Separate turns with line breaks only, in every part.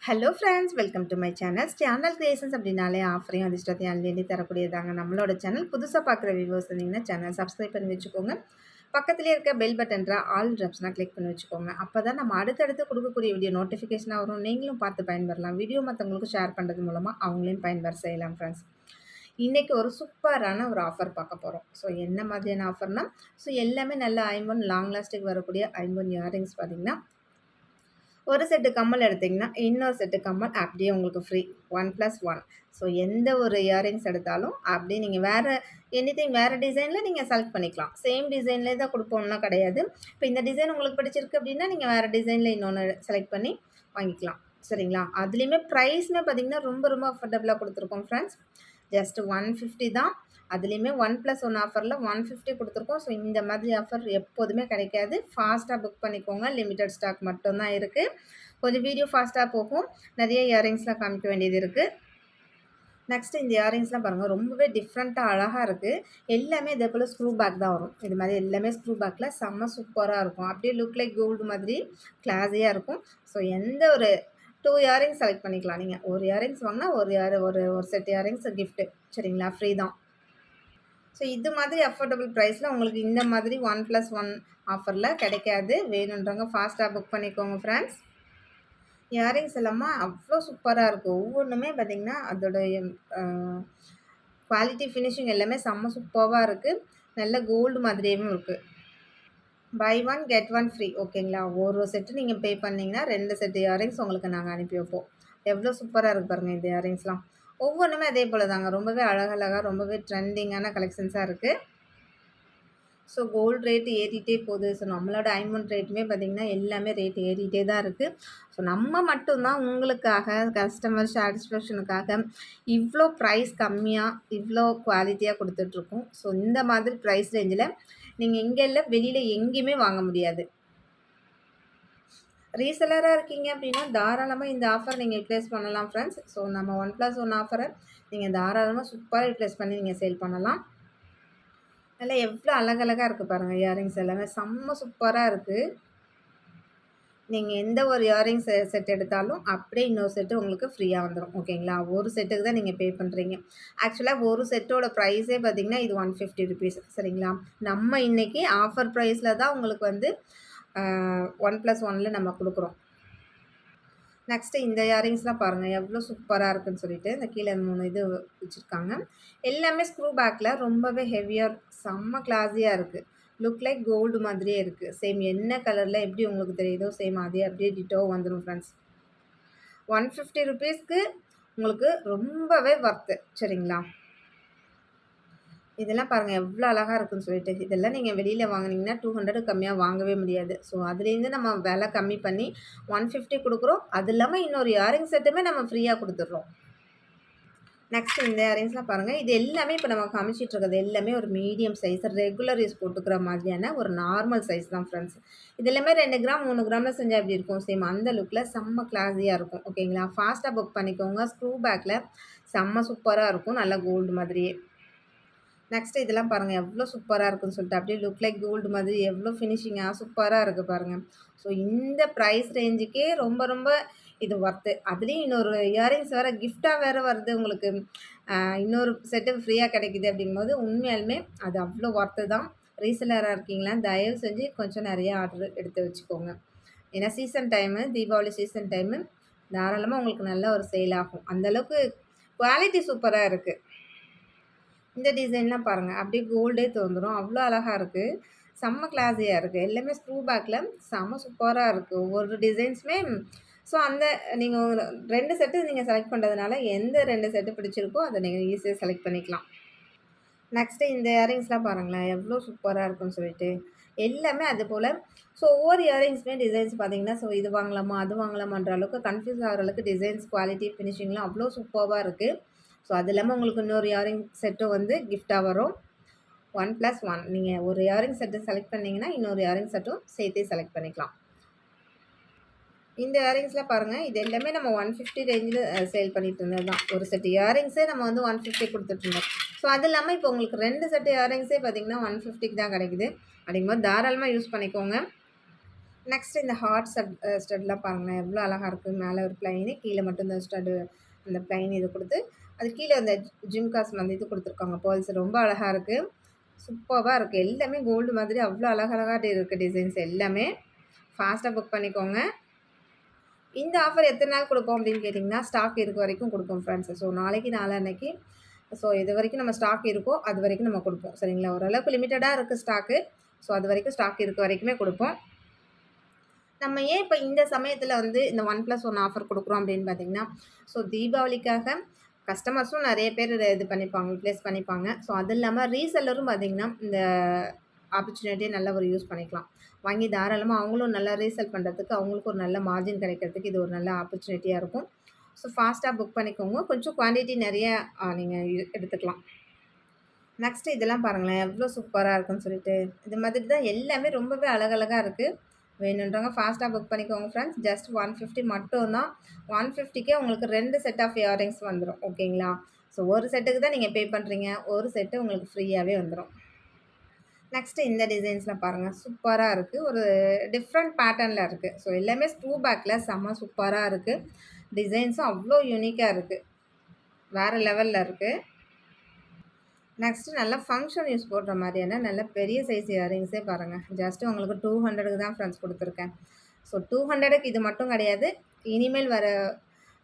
Hello friends, welcome to my channel. Channel creations அப்படின்னாலே ஆஃபரையும் அதிர்ஷ்டத்தையும் அள்ளி தரக்கூடியதாங்க நம்மளோட சேனல். புதுசாக பார்க்குற வியூவர்ஸ் இருந்தீங்கன்னா சேனல் சப்ஸ்கிரைப் பண்ணி வச்சுக்கோங்க. பக்கத்துலேயே இருக்க பெல் பட்டன்ற ஆல் ட்ரப்ஸ்னால் கிளிக் பண்ணி வச்சுக்கோங்க. அப்போ தான் நம்ம அடுத்தடுத்து கொடுக்கக்கூடிய வீடியோ நோட்டிஃபிகேஷனாக வரும். நீங்களும் பார்த்து பயன்பெறலாம். வீடியோ மற்றவங்களுக்கு ஷேர் பண்ணுறது மூலமாக அவங்களையும் பயன்பெற செய்யலாம் ஃப்ரெண்ட்ஸ். இன்றைக்கி ஒரு சூப்பரான ஒரு ஆஃபர் பார்க்க போகிறோம். ஸோ என்ன மாதிரியான ஆஃபர்னால், ஸோ எல்லாமே நல்ல ஐம்பொன் லாங் லாஸ்டிக் வரக்கூடிய ஐம்பொன் இயரிங்ஸ் பார்த்திங்கன்னா, ஒரு செட்டு கம்மல் எடுத்திங்கன்னா இன்னொரு செட்டு கம்மல் அப்படியே உங்களுக்கு ஃப்ரீ 1+1. ஸோ எந்த ஒரு இயரிங்ஸ் எடுத்தாலும் அப்படியே நீங்கள் வேறு வேறு டிசைனில் நீங்கள் செலக்ட் பண்ணிக்கலாம். சேம் டிசைன்லேயே தான் கொடுப்போம்னா கிடையாது. இப்போ இந்த டிசைன் உங்களுக்கு பிடிச்சிருக்கு அப்படின்னா நீங்கள் வேறு டிசைனில் இன்னொன்று செலக்ட் பண்ணி வாங்கிக்கலாம். சரிங்களா? அதுலேயுமே ப்ரைஸ்மே பார்த்திங்கன்னா ரொம்ப ரொம்ப அஃபோர்டபுளாக கொடுத்துருக்கோம் ஃப்ரெண்ட்ஸ். ஜஸ்ட் 150 தான். அதுலேயுமே 1+1 ஆஃபரில் 150 கொடுத்துருக்கோம். ஸோ இந்த மாதிரி ஆஃபர் எப்போதுமே கிடைக்காது. ஃபாஸ்ட்டாக புக் பண்ணிக்கோங்க. லிமிட்டட் ஸ்டாக் மட்டும்தான் இருக்குது. கொஞ்சம் வீடியோ ஃபாஸ்ட்டாக போகும். நிறைய இயரிங்ஸ்லாம் காமிக்க வேண்டியது இருக்குது. நெக்ஸ்ட்டு இந்த இயரிங்ஸ்லாம் பாருங்கள், ரொம்பவே டிஃப்ரெண்ட்டாக அழகாக இருக்குது. எல்லாமே இதே போல் ஸ்க்ரூ பேக் தான் வரும். இது மாதிரி எல்லாமே ஸ்க்ரூ பேக்கில் செம்ம சூப்பராக இருக்கும். அப்படியே லுக் லைக் கோல்டு மாதிரி கிளாஸியாக இருக்கும். ஸோ எந்த ஒரு 2 இயரிங்ஸ் செலக்ட் பண்ணிக்கலாம். நீங்கள் ஒரு இயரிங்ஸ் வாங்கினா ஒரு செட் இயரிங்ஸ் கிஃப்ட்டு. சரிங்களா? ஃப்ரீ தான். ஸோ இது மாதிரி அஃபோர்டபுள் ப்ரைஸில் உங்களுக்கு இந்த மாதிரி 1+1 ஆஃபரில் கிடைக்காது. வேணுன்றவங்க ஃபாஸ்ட்டாக புக் பண்ணிக்கோங்க ஃப்ரெண்ட்ஸ். இயரிங்ஸ் எல்லாமே அவ்வளோ சூப்பராக இருக்குது. ஒவ்வொன்றுமே பார்த்திங்கன்னா அதோடைய குவாலிட்டி ஃபினிஷிங் எல்லாமே செம்ம சூப்பராக இருக்குது. நல்ல கோல்டு மாதிரியும் இருக்குது. Buy 1 get 1 free. ஓகேங்களா? ஒரு செட்டு நீங்கள் பே பண்ணிங்கன்னா 2 செட்டு இயரிங்ஸ் உங்களுக்கு நாங்கள் அனுப்பி வைப்போம். எவ்வளோ சூப்பராக இருக்குது பாருங்கள் இந்த இயரிங்ஸ்லாம். ஒவ்வொன்றுமே அதே போல் தாங்க. ரொம்பவே அழகழகாக ரொம்பவே ட்ரெண்டிங்கான கலெக்ஷன்ஸாக இருக்குது. ஸோ கோல்டு ரேட் ஏறிட்டே போகுது. ஸோ நம்மளோட ஐம்பொன் ரேட்டுமே பார்த்திங்கன்னா எல்லாமே ரேட் ஏறிட்டே தான் இருக்குது. ஸோ நம்ம மட்டும்தான் உங்களுக்காக கஸ்டமர் சாட்டிஸ்ஃபேக்ஷனுக்காக இவ்வளோ ப்ரைஸ் கம்மியாக இவ்வளோ குவாலிட்டியாக கொடுத்துட்ருக்கோம். ஸோ இந்த மாதிரி ப்ரைஸ் ரேஞ்சில் நீங்கள் எங்கே இல்லை வெளியில் எங்கேயுமே வாங்க முடியாது. ரீசெல்லராக இருக்கீங்க அப்படின்னா தாராளமாக இந்த ஆஃபர் நீங்கள் யூட்டிலைஸ் பண்ணலாம் ஃப்ரெண்ட்ஸ். ஸோ நம்ம 1+1 ஆஃபரை நீங்கள் தாராளமாக சூப்பராக யூட்டிலைஸ் பண்ணி நீங்கள் சேல் பண்ணலாம். நல்லா எவ்வளோ அழகழகாக இருக்குது பாருங்கள். இயரிங்ஸ் எல்லாமே செம்ம சூப்பராக இருக்குது. நீங்கள் எந்த ஒரு இயரிங்ஸ் செட் எடுத்தாலும் அப்படியே இன்னொரு செட்டு உங்களுக்கு ஃப்ரீயாக வந்துடும். ஓகேங்களா? ஒரு செட்டுக்கு தான் நீங்கள் பே பண்ணுறீங்க. ஆக்சுவலாக ஒரு செட்டோட ப்ரைஸே பார்த்திங்கன்னா இது 150 ருபீஸ். சரிங்களா? நம்ம இன்றைக்கி ஆஃபர் ப்ரைஸில் தான் உங்களுக்கு வந்து 1+1ல் நம்ம கொடுக்குறோம். நெக்ஸ்ட்டு இந்த இயரிங்ஸ்லாம் பாருங்கள் எவ்வளோ சூப்பராக இருக்குதுன்னு சொல்லிட்டு இந்த கீழே 3 இது வச்சுருக்காங்க. எல்லாமே ஸ்க்ரூ பேக்கில் ரொம்பவே ஹெவியாக செம்ம கிளாஸியாக இருக்குது. லுக் லைக் கோல்டு மாதிரியே இருக்குது. சேம் என்ன கலரில் எப்படி உங்களுக்கு தெரியுதோ சேம் அதே அப்படியே டிட்டோ வந்துடும் ஃப்ரெண்ட்ஸ். 150 ருபீஸ்க்கு உங்களுக்கு ரொம்பவே ஒர்த்து. சரிங்களா? இதெல்லாம் பாருங்கள் எவ்வளோ அழகாக இருக்குதுன்னு சொல்லிட்டு. இதெல்லாம் நீங்கள் வெளியில் வாங்கினீங்கன்னா 200 கம்மியாக வாங்கவே முடியாது. ஸோ அதுலேருந்து நம்ம விலை கம்மி பண்ணி 150 கொடுக்குறோம். அது இல்லாமல் இன்னொரு இயரிங் செட்டுமே நம்ம ஃப்ரீயாக கொடுத்துட்றோம். நெக்ஸ்ட்டு இந்த இயரிங்ஸ்லாம் பாருங்கள். இது எல்லாமே இப்போ நம்ம காமிச்சிட்டு இருக்கிறது எல்லாமே ஒரு மீடியம் சைஸ் ரெகுலர் யூஸ் போட்டுக்கிற மாதிரியான ஒரு நார்மல் சைஸ் தான் ஃப்ரெண்ட்ஸ். இது எல்லாமே 2 கிராம் 3 கிராமில் செஞ்சால் எப்படி இருக்கும்? சேம் அந்த லுக்கில் செம்ம கிளாஸியாக இருக்கும். ஓகேங்களா? ஃபாஸ்ட்டாக புக் பண்ணிக்கோங்க. ஸ்க்ரூ பேக்கில் செம்ம சூப்பராக இருக்கும். நல்லா கோல்டு மாதிரியே. நெக்ஸ்ட்டு இதெல்லாம் பாருங்கள் எவ்வளோ சூப்பராக இருக்குதுன்னு சொல்லிட்டு. அப்படியே லுக் லைக் கோல்டு மாதிரி எவ்வளோ ஃபினிஷிங்காக சூப்பராக இருக்குது பாருங்கள். ஸோ இந்த ப்ரைஸ் ரேஞ்சுக்கே ரொம்ப ரொம்ப இது ஒர்த்து. அதுலேயும் இன்னொரு இயரிங்ஸ் வேறு கிஃப்டாக வேறு வருது உங்களுக்கு. இன்னொரு செட்டு ஃப்ரீயாக கிடைக்கிது அப்படிங்கும்போது உண்மையாலுமே அது அவ்வளோ ஒர்த்து தான். ரீசெல்லராக இருக்கீங்களா? தயவு செஞ்சு கொஞ்சம் நிறைய ஆர்டர் எடுத்து வச்சுக்கோங்க. ஏன்னா season time, Deepavali season time தாராளமாக உங்களுக்கு நல்ல ஒரு சேல் ஆகும். அந்தளவுக்கு குவாலிட்டி சூப்பராக இருக்குது. இந்த டிசைன்லாம் பாருங்கள் அப்படியே கோல்டே தோன்றும். அவ்வளோ அழகாக இருக்குது. செம்ம கிளாஸியாக இருக்குது. எல்லாமே ஸ்க்ரூ பேக்கில் செம்ம சூப்பராக இருக்குது. ஒவ்வொரு டிசைன்ஸுமே ஸோ அந்த நீங்கள் 2 செட்டு நீங்கள் செலக்ட் பண்ணுறதுனால எந்த 2 செட்டு பிடிச்சிருக்கோ அதை நீங்கள் ஈஸியாக செலக்ட் பண்ணிக்கலாம். நெக்ஸ்ட்டு இந்த இயரிங்ஸ்லாம் பாருங்களேன் எவ்வளோ சூப்பராக இருக்குன்னு சொல்லிட்டு. எல்லாமே அதுபோல். ஸோ ஒவ்வொரு இயரிங்ஸுமே டிசைன்ஸ் பார்த்திங்கன்னா ஸோ இது வாங்கலாமா அது வாங்கலாமான்ற அளவுக்கு கன்ஃப்யூஸ் ஆகிற அளவுக்கு டிசைன்ஸ் குவாலிட்டி ஃபினிஷிங்லாம் அவ்வளோ சூப்பராக இருக்குது. ஸோ அது இல்லாமல் உங்களுக்கு இன்னொரு இயரிங் செட்டும் வந்து கிஃப்டாக வரும். 1+1 நீங்கள் ஒரு இயரிங் செட்டு செலக்ட் பண்ணிங்கன்னா இன்னொரு இயரிங் செட்டும் சேர்த்தே செலக்ட் பண்ணிக்கலாம். இந்த இயரிங்ஸ்லாம் பாருங்கள். இது எல்லாமே நம்ம 150 ரேஞ்சில் சேல் பண்ணிட்டு இருந்தது தான். ஒரு செட் இயரிங்ஸே நம்ம வந்து 150 கொடுத்துட்ருந்தோம். ஸோ அது இல்லாமல் இப்போ உங்களுக்கு 2 செட் இயரிங்ஸே பார்த்திங்கன்னா 150க்கு தான் கிடைக்குது. அப்படிங்கும்போது தாராளமாக யூஸ் பண்ணிக்கோங்க. நெக்ஸ்ட் இந்த ஹார்ட் ஸ்டட்லாம் பாருங்களேன் எவ்வளோ அழகா இருக்கு. மேல ஒரு பிளைனு, கீழ மட்டும் இந்த ஸ்டட்டு அந்த பிளைன் இது குடுத்து, அது கீழ அந்த ஜிம்காஸ் வந்து இது குடுத்துருக்காங்க. பேர்ல்ஸ் ரொம்ப அழகா இருக்கு. சூப்பர்பா இருக்கு. எல்லாமே கோல்டு மாதிரி அவ்வளோ அழகழகா இருக்கு டிசைன்ஸ் எல்லாமே. ஃபாஸ்ட்டா புக் பண்ணிக்கோங்க. இந்த ஆஃபர் எத்தன நாள் குடுப்போம் அப்படின்னு கேட்டிங்கன்னா, ஸ்டாக் இருக்க வரைக்கும் குடுப்போம் ஃப்ரெண்ட்ஸ். ஸோ நாளைக்கு, நாளான்னைக்கு ஸோ எதுவரைக்கும் நம்ம ஸ்டாக் இருக்கோ, அது வரைக்கும் நம்ம குடுப்போம். சரிங்களா? ஓரளவுக்கு லிமிட்டடா இருக்கு ஸ்டாக்கு. ஸோ அதுவரைக்கும் ஸ்டாக் இருக்க வரைக்குமே குடுப்போம். நம்ம ஏன் இப்ப இந்த சமயத்துல வந்து இந்த 1+1 ஆஃபர் குடுக்குறோம் அப்படின்னு பார்த்தீங்கன்னா, ஸோ தீபாவளிக்காக கஸ்டமர்ஸும் நெறைய பேர் இது பண்ணிப்பாங்க, யூட்டிலைஸ் பண்ணிப்பாங்க. ஸோ அது இல்லாம ரீசெல்லரும் பார்த்தீங்கன்னா, இந்த ஆப்பர்ச்சுனிட்டிய நல்லா ஒரு யூஸ் பண்ணிக்கலாம். வாங்கி தாராளமா அவங்களும் நல்லா ரீசெல் பண்றதுக்கு, அவங்களுக்கும் ஒரு நல்ல மார்ஜின் கிடைக்கிறதுக்கு இது ஒரு நல்ல ஆப்பர்ச்சுனிட்டியா இருக்கும். ஸோ ஃபாஸ்ட்டா புக் பண்ணிக்கோங்க. கொஞ்சம் குவான்டிட்டி நெறைய நீங்க எடுத்துக்கலாம். நெக்ஸ்ட் இதெல்லாம் பாருங்களேன், எவ்ளோ சூப்பரா இருக்குன்னு சொல்லிட்டு. இது மாதிரி தான் எல்லாமே ரொம்பவே அழகழகா இருக்கு. வேணுன்றவங்க ஃபாஸ்ட்டா புக் பண்ணிக்கோங்க ஃப்ரெண்ட்ஸ். ஜஸ்ட் 150 மட்டும் தான். 150க்கே உங்களுக்கு 2 செட் ஆஃப் இயரிங்ஸ் வந்துரும். ஓகேங்களா? ஸோ ஒரு செட்டுக்கு தான் நீங்க பே பண்றீங்க. ஒரு செட்டு உங்களுக்கு ஃப்ரீயாவே வந்துரும். நெக்ஸ்ட் இந்த டிசைன்ஸ்லாம் பாருங்க. சூப்பரா இருக்கு. ஒரு டிஃப்ரெண்ட் பேட்டர்ன்ல இருக்கு. ஸோ எல்லாமே ஸ்க்ரூ பேக்ல செம்ம சூப்பரா இருக்கு. டிசைன்ஸும் அவ்ளோ யூனிக்கா இருக்கு. வேற லெவல்ல இருக்கு. நெக்ஸ்ட்டு நல்லா ஃபங்ஷன் யூஸ் போடுற மாதிரியான நல்ல பெரிய சைஸ் இயரிங்ஸே பாருங்க. ஜஸ்ட் உங்களுக்கு 200க்கு தான் ஃப்ரெண்ட்ஸ் குடுத்துருக்கேன். ஸோ 200க்கு இது மட்டும் கிடையாது. இனிமேல் வர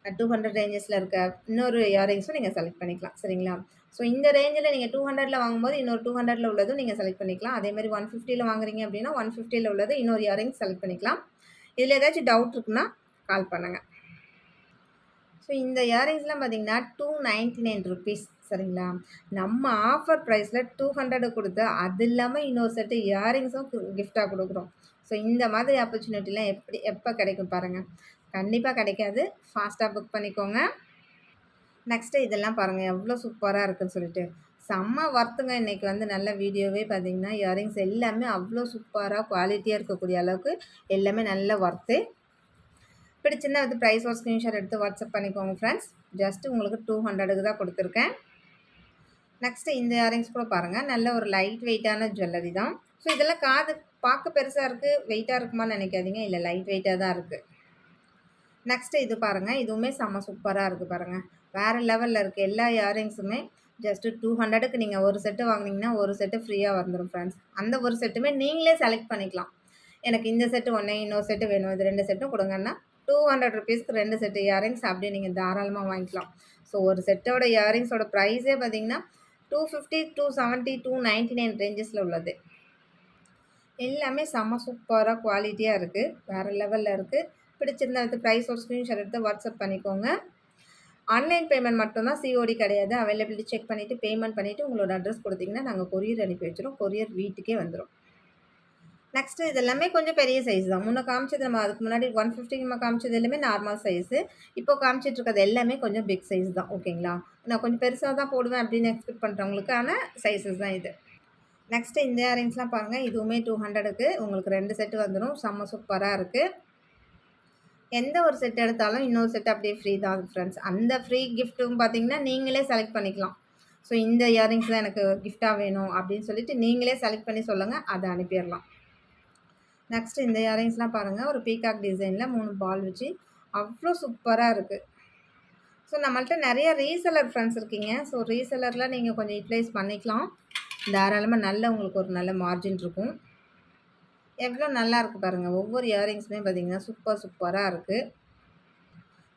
200 ரேஞ்சஸ்ல இருக்க இன்னொரு இயரிங்ஸும் நீங்க செலக்ட் பண்ணிக்கலாம். சரிங்களா? ஸோ இந்த ரேஞ்சில நீங்க 200ல வாங்கும்போது இன்னொரு 200ல உள்ளதும் நீங்க செலக்ட் பண்ணிக்கலாம். அதேமாரி 150ல வாங்குறீங்க அப்படின்னா 150ல உள்ளது இன்னொரு இயரிங்ஸ் செலக்ட் பண்ணிக்கலாம். இதில ஏதாச்சும் டவுட் இருக்குன்னா கால் பண்ணுங்க. ஸோ இந்த இயரிங்ஸ்லாம் பார்த்தீங்கன்னா, ₹299 சரிங்களா? நம்ம ஆஃபர் ப்ரைஸில் 200 குடுத்து, அது இல்லாம இன்னொரு செட்டு இயரிங்ஸும் கிஃப்ட்டா குடுக்குறோம். ஸோ இந்த மாதிரி ஆப்பர்ச்சுனிட்டிலாம் எப்ப கிடைக்கும் பாருங்க. கண்டிப்பா கிடைக்காது. ஃபாஸ்ட்டா புக் பண்ணிக்கோங்க. நெக்ஸ்ட்டு இதெல்லாம் பாருங்க எவ்வளோ சூப்பரா இருக்குன்னு சொல்லிட்டு. செம்ம ஒர்த்துங்க இன்னைக்கு வந்து நல்ல வீடியோவே பார்த்தீங்கன்னா, இயரிங்ஸ் எல்லாமே அவ்வளோ சூப்பரா குவாலிட்டியா இருக்கக்கூடிய அளவுக்கு எல்லாமே நல்ல ஒர்த்து. பிடிச்சிருந்தா வந்து ப்ரைஸ் ஒரு ஸ்க்ரீன்ஷாட் எடுத்து வாட்ஸ்அப் பண்ணிக்கோங்க ஃப்ரெண்ட்ஸ். ஜஸ்ட் உங்களுக்கு 200க்கு தான் குடுத்துருக்கேன். நெக்ஸ்ட்டு இந்த இயரிங்ஸ் கூட பாருங்க. நல்ல ஒரு லைட் வெயிட்டான ஜுவல்லரி தான். ஸோ இதெல்லாம் பார்க்க பெருசா இருக்கு. வெயிட்டா இருக்குமான்னு நெனைக்காதீங்க. இல்ல லைட் வெயிட்டா தான் இருக்கு. நெக்ஸ்ட்டு இது பாருங்க. இதுவுமே செம்ம சூப்பரா இருக்கு பாருங்க. வேற லெவல்ல இருக்கு. எல்லா இயரிங்ஸுமே ஜஸ்ட் 200க்கு நீங்க ஒரு செட்டு வாங்குனீங்கன்னா, ஒரு செட்டு ஃப்ரீயா வந்துரும் ஃப்ரெண்ட்ஸ். அந்த ஒரு செட்டுமே நீங்களே செலக்ட் பண்ணிக்கலாம். எனக்கு இந்த செட்டு ஒண்ணு, இன்னொரு செட்டு வேணும். இது 2 செட்டும் குடுங்கன்னா, ₹200க்கு 2 செட் இயரிங்ஸ் அப்படியே நீங்க தாராளமா வாங்கிக்கலாம். ஸோ ஒரு செட்டோட இயரிங்ஸோட ப்ரைஸே பார்த்தீங்கன்னா, 250, 270, 299 ரேஞ்சஸ்ல உள்ளது. எல்லாமே செம்ம சூப்பரா குவாலிட்டியா இருக்கு. வேற லெவல்ல இருக்கு. பிடிச்சிருந்தா வந்து ப்ரைஸ் ஒரு ஸ்க்ரீன்ஷாட் எடுத்து வாட்ஸ்அப் பண்ணிக்கோங்க. ஆன்லைன் பேமெண்ட் மட்டும் தான். சிஓடி கிடையாது. அவைலபிலிட்டி செக் பண்ணிட்டு, பேமெண்ட் பண்ணிட்டு உங்களோட அட்ரஸ் குடுத்தீங்கன்னா, நாங்க கொரியர் அனுப்பி வச்சுருவோம். கொரியர் வீட்டுக்கே வந்துரும். நெக்ஸ்ட்டு இது எல்லாமே கொஞ்சம் பெரிய சைஸ் தான். முன்ன காமிச்சது நம்ம அதுக்கு முன்னாடி 150க்கு நம்ம காமிச்சது எல்லாமே நார்மல் சைஸு. இப்போ காமிச்சிட்டு இருக்கிறது எல்லாமே கொஞ்சம் பிக் சைஸ் தான். ஓகேங்களா? நான் கொஞ்சம் பெருசா தான் போடுவேன் அப்படின்னு எக்ஸ்பெக்ட் பண்றவங்களுக்கான சைஸஸ் தான் இது. நெக்ஸ்ட்டு இந்த இயரிங்ஸ்லாம் பாருங்க. இதுவுமே 200க்கு உங்களுக்கு 2 செட் வந்துரும். செம்ம சூப்பரா இருக்கு. எந்த ஒரு செட் எடுத்தாலும் இன்னொரு செட் அப்படியே ஃப்ரீ தான் ஃப்ரெண்ட்ஸ். அந்த ஃப்ரீ கிஃப்ட்டும் பார்த்தீங்கன்னா, நீங்களே செலக்ட் பண்ணிக்கலாம். ஸோ இந்த இயரிங்ஸ் தான் எனக்கு கிஃப்ட்டா வேணும் அப்படின்னு சொல்லிட்டு நீங்களே செலக்ட் பண்ணி சொல்லுங்க. அத அனுப்பிறலாம். நெக்ஸ்ட் இந்த இயரிங்ஸ்லாம் பாருங்க. ஒரு பீகாக் டிசைன்ல 3 பால் வச்சு அவ்ளோ சூப்பரா இருக்கு. ஸோ நம்மள்ட்ட நெறைய ரீசெல்லர் ஃப்ரெண்ட்ஸ் இருக்கீங்க. ஸோ ரீசெல்லர்ல நீங்க கொஞ்சம் யுட்டிலைஸ் பண்ணிக்கலாம். தாராளமா நல்ல உங்களுக்கு ஒரு நல்ல மார்ஜின் இருக்கும். எவ்ளோ நல்லா இருக்கு பாருங்க. ஒவ்வொரு இயரிங்ஸுமே பார்த்தீங்கன்னா, சூப்பரா இருக்கு.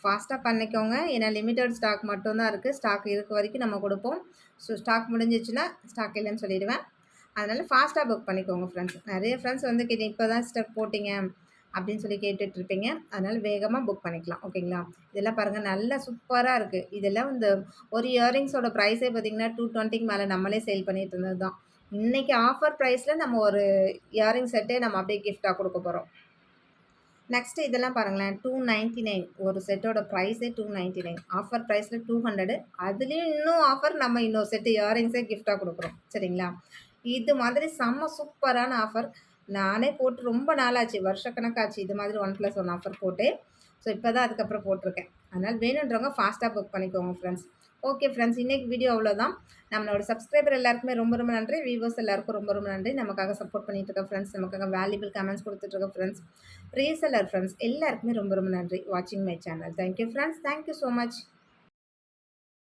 ஃபாஸ்ட்டா பண்ணிக்கோங்க. ஏன்னா லிமிட்டட் ஸ்டாக் மட்டும் தான் இருக்கு. ஸ்டாக் இருக்க வரைக்கும் நம்ம குடுப்போம். ஸோ ஸ்டாக் முடிஞ்சிச்சுன்னா, ஸ்டாக் இல்லன்னு சொல்லிடுவேன். அதனால ஃபாஸ்ட்டா புக் பண்ணிக்கோங்க ஃப்ரெண்ட்ஸ். நெறைய ஃப்ரெண்ட்ஸ் வந்து இப்ப தான் சிஸ்டர் போட்டீங்க அப்படின்னு சொல்லி கேட்டுட்டு இருப்பீங்க. அதனால வேகமா புக் பண்ணிக்கலாம். ஓகேங்களா? இதெல்லாம் பாருங்க நல்லா சூப்பரா இருக்கு. இதெல்லாம் இந்த ஒரு இயரிங்ஸோட ப்ரைஸே பார்த்தீங்கன்னா, 220க்கு மேல நம்மளே சேல் பண்ணிட்டு இருந்தது தான். இன்னைக்கு ஆஃபர் ப்ரைஸ்ல நம்ம ஒரு இயரிங் செட்டே நம்ம அப்படியே கிஃப்ட்டா குடுக்க போறோம். நெக்ஸ்ட் இதெல்லாம் பாருங்களேன். 299 ஒரு செட்டோட ப்ரைஸே 299 ஆஃபர் ப்ரைஸ்ல 200 அதுலயும் இன்னும் ஆஃபர் நம்ம இன்னொரு செட் இயரிங்ஸே கிஃப்ட்டா குடுக்குறோம். சரிங்களா? இது மாதிரி செம்ம சூப்பரான ஆஃபர். நானே போட்டு ரொம்ப நாளாச்சு. வருஷக்கணக்காச்சு இது மாதிரி 1+1 ஆஃபர் போட்டு. ஸோ இப்ப தான் அதுக்கப்புறம் போட்டிருக்கேன். அதனால வேணுன்றவங்க ஃபாஸ்ட்டா புக் பண்ணிக்கோங்க ஃப்ரெண்ட்ஸ். Okay friends. இன்னைக்கு வீடியோ அவ்வளோதான். நம்மளோட சப்ஸ்கிரைபர் எல்லாருக்குமே ரொம்ப ரொம்ப நன்றி. வியூவர்ஸ் எல்லாருக்கும் ரொம்ப ரொம்ப நன்றி. நமக்காக சப்போர்ட் பண்ணிட்டு இருக்க ஃப்ரெண்ட்ஸ், நமக்காக வேல்யூபிள் கமெண்ட்ஸ் குடுத்துட்டு இருக்க ஃப்ரெண்ட்ஸ், ரீசெல்லர் ஃப்ரெண்ட்ஸ் எல்லாருக்குமே ரொம்ப ரொம்ப நன்றி. வாட்சிங் my channel. Thank you friends. Thank you so much.